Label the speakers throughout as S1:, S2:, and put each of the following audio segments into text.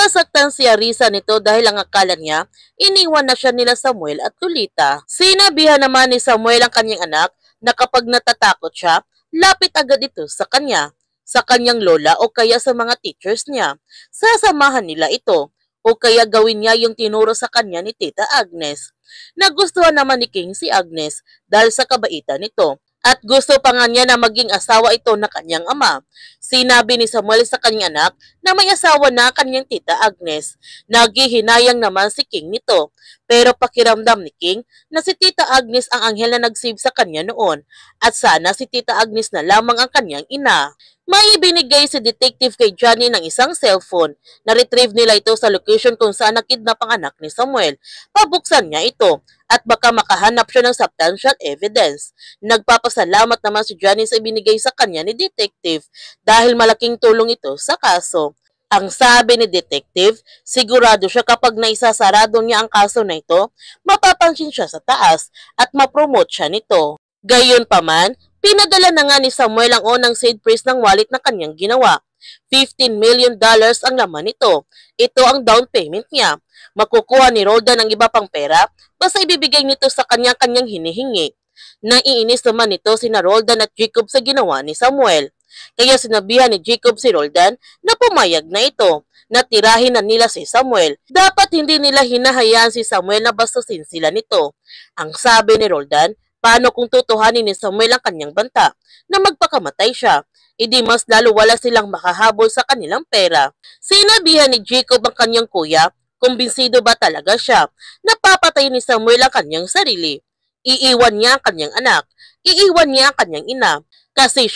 S1: Nasaktan si Arisa nito dahil ang akala niya, iniwan na siya nila Samuel at Lolita. Sinabihan naman ni Samuel ang kanyang anak na kapag natatakot siya, lapit agad ito sa kanyang lola o kaya sa mga teachers niya. Sasamahan nila ito o kaya gawin niya yung tinuro sa kanya ni Tita Agnes. Nagustuhan naman ni King si Agnes dahil sa kabaitan nito. At gusto pa nga niya na maging asawa ito na kanyang ama. Sinabi ni Samuel sa kanyang anak na may asawa na kanyang Tita Agnes. Naghihinayang naman si King nito. Pero pakiramdam ni King na si Tita Agnes ang anghel na nag-save sa kanya noon. At sana si Tita Agnes na lamang ang kanyang ina. May ibinigay si detective kay Johnny ng isang cellphone. Na-retrieve nila ito sa location kung saan nakidnap ang anak ni Samuel. Pabuksan niya ito at baka makahanap siya ng substantial evidence. Nagpapasalamat naman si Johnny sa ibinigay sa kanya ni detective dahil malaking tulong ito sa kaso. Ang sabi ni detective, sigurado siya kapag naisasarado niya ang kaso na ito, mapapansin siya sa taas at mapromote siya nito. Gayunpaman, pinadala na nga ni Samuel ang unang seed phrase ng wallet na kanyang ginawa. $15 million ang laman nito. Ito ang down payment niya. Makukuha ni Roldan ang iba pang pera basta ibibigay nito sa kanyang hinihingi. Naiinis naman nito sina Roldan at Jacob sa ginawa ni Samuel. Kaya sinabihan ni Jacob si Roldan na pumayag na ito. Natirahin na nila si Samuel. Dapat hindi nila hinahayaan si Samuel na bastusin sila nito. Ang sabi ni Roldan, paano kung tutuhanin ni Samuel ang kanyang banta na magpakamatay siya? Idi mas lalo wala silang makahabol sa kanilang pera. Sinabihan ni Jacob ang kanyang kuya, kumbinsido ba talaga siya na papatay ni Samuel ang kanyang sarili? Iiwan niya ang kanyang anak, iiwan niya ang kanyang ina. Kasi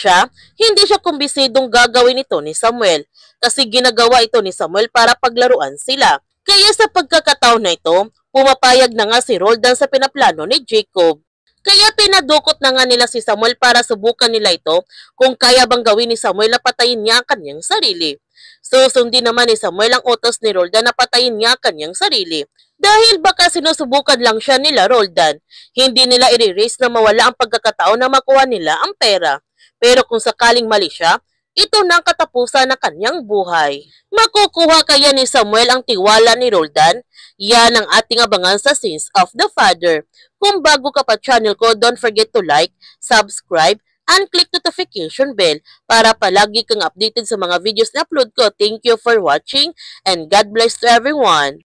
S1: hindi siya kumbisidong gagawin ito ni Samuel. Kasi ginagawa ito ni Samuel para paglaruan sila. Kaya sa pagkakataon na ito, pumapayag na nga si Roldan sa pinaplano ni Jacob. Kaya pinadukot na nga nila si Samuel para subukan nila ito kung kaya bang gawin ni Samuel na patayin niya ang kanyang sarili. Susundin naman ni Samuel ang utos ni Roldan na patayin niya ang kanyang sarili. Dahil baka sinusubukan lang siya nila Roldan, hindi nila i-erase na mawala ang pagkakataon na makuha nila ang pera. Pero kung sakaling mali siya, ito na ang katapusan ng kanyang buhay. Makukuha kaya ni Samuel ang tiwala ni Roldan? Yan ang ating abangan sa Sins of the Father. Kung bago ka pa channel ko, don't forget to like, subscribe, and click notification bell para palagi kang updated sa mga videos na upload ko. Thank you for watching and God bless to everyone.